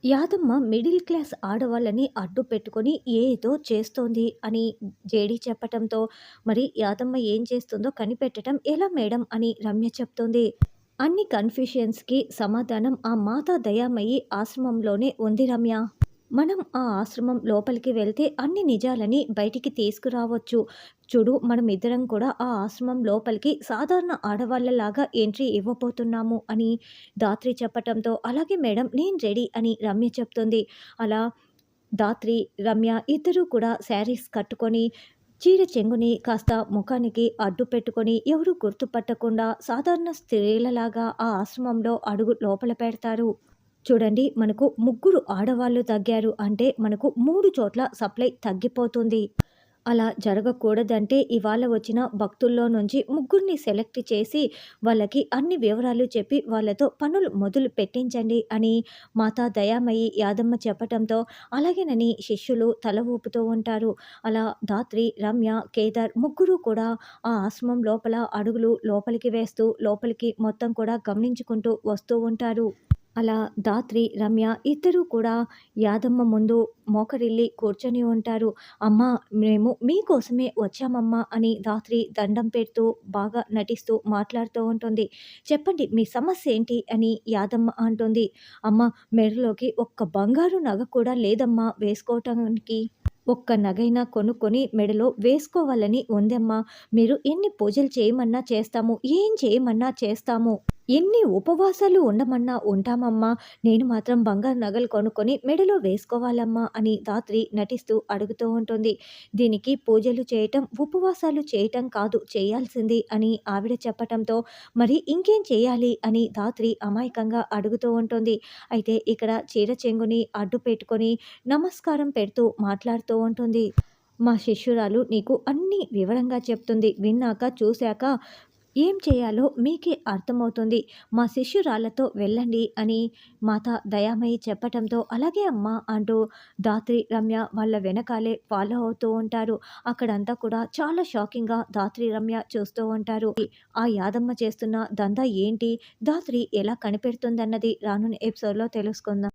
Yadamma middle class ఆడవాళ్ళని అడ్డు పెట్టుకొని ఏదో చేస్తోంది అని జేడీ చెప్పటంతో, మరి యాదమ్మ ఏం చేస్తుందో కనిపెట్టడం ఎలా మేడం అని రమ్య చెప్తోంది. అన్ని కన్‌ఫ్యూషన్స్‌కి సమాధానం ఆ మాతా దయామయి ఆశ్రమంలోనే ఉంది రమ్య. మనం ఆ ఆశ్రమం లోపలికి వెళ్తే అన్ని నిజాలని బయటికి తీసుకురావచ్చు. చూడు, మనమిద్దరం కూడా ఆ ఆశ్రమం లోపలికి సాధారణ ఆడవాళ్ళలాగా ఎంట్రీ ఇవ్వబోతున్నాము అని ధాత్రి చెప్పటంతో, అలాగే మేడం నేను రెడీ అని రమ్య చెప్తుంది. అలా ధాత్రి, రమ్య ఇద్దరూ కూడా శారీస్ కట్టుకొని చీర చెంగుని కాస్త ముఖానికి అడ్డు పెట్టుకొని ఎవరు గుర్తుపట్టకుండా సాధారణ స్త్రీలలాగా ఆ ఆశ్రమంలో అడుగు లోపల పెడతారు. చూడండి, మనకు ముగ్గురు ఆడవాళ్ళు తగ్గారు అంటే మనకు 3 చోట్ల సప్లై తగ్గిపోతుంది. అలా జరగకూడదంటే ఇవాళ వచ్చిన భక్తుల్లో నుంచి ముగ్గురిని సెలెక్ట్ చేసి వాళ్ళకి అన్ని వివరాలు చెప్పి వాళ్ళతో పనులు మొదలు పెట్టించండి అని మాతా దయామయి యాదమ్మ చెప్పటంతో అలాగేనని శిష్యులు తల ఊపుతూ ఉంటారు. అలా ధాత్రి, రమ్య, కేదార్ ముగ్గురు కూడా ఆ ఆశ్రమం లోపల అడుగులు లోపలికి వేస్తూ లోపలికి మొత్తం కూడా గమనించుకుంటూ వస్తూ ఉంటారు. అలా ధాత్రి, రమ్య ఇద్దరూ కూడా యాదమ్మ ముందు మోకరిల్లి కూర్చొని ఉంటారు. "అమ్మా! మేము మీకోసమే వచ్చామమ్మా" అని ధాత్రి దండం పెడుతూ బాగా నటిస్తూ మాట్లాడుతూ ఉంటుంది. "చెప్పండి మీ సమస్య ఏంటి?" అని యాదమ్మ అంటుంది. "అమ్మ, మెడలోకి ఒక్క బంగారు నగ కూడా లేదమ్మా వేసుకోవటానికి. ఒక్క నగైనా కొనుక్కొని మెడలో వేసుకోవాలని ఉందమ్మా. మీరు ఎన్ని పూజలు చేయమన్నా చేస్తాము. ఏం చేయమన్నా చేస్తాము. ఎన్ని ఉపవాసాలు ఉండమన్నా ఉంటామమ్మా. నేను మాత్రం బంగారు నగలు కొనుక్కొని మెడలో వేసుకోవాలమ్మా" అని ధాత్రి నటిస్తూ అడుగుతూ ఉంటుంది. "దీనికి పూజలు చేయటం, ఉపవాసాలు చేయటం కాదు చేయాల్సింది" అని ఆవిడ చెప్పటంతో, "మరి ఇంకేం చేయాలి?" అని ధాత్రి అమాయకంగా అడుగుతూ ఉంటుంది. అయితే ఇక్కడ చీర చెంగుని అడ్డు పెట్టుకొని నమస్కారం పెడుతూ మాట్లాడుతూ ఉంటుంది. "మా శిష్యురాలు నీకు అన్నీ వివరంగా చెప్తుంది. విన్నాక, చూశాక ఏం చేయాలో మీకే అర్థమవుతుంది. మా శిష్యురాళ్ళతో వెళ్ళండి" అని మాత దయామయి చెప్పటంతో, "అలాగే అమ్మా" అంటూ ధాత్రి, రమ్య వాళ్ళ వెనకాలే ఫాలో అవుతూ ఉంటారు. అక్కడంతా కూడా చాలా షాకింగ్‌గా ధాత్రి, రమ్య చూస్తూ ఉంటారు. ఆ యాదమ్మ చేస్తున్న దందా ఏంటి? ధాత్రి ఎలా కనిపెడుతుందన్నది రానున్న ఎపిసోడ్‌లో తెలుసుకుందాం.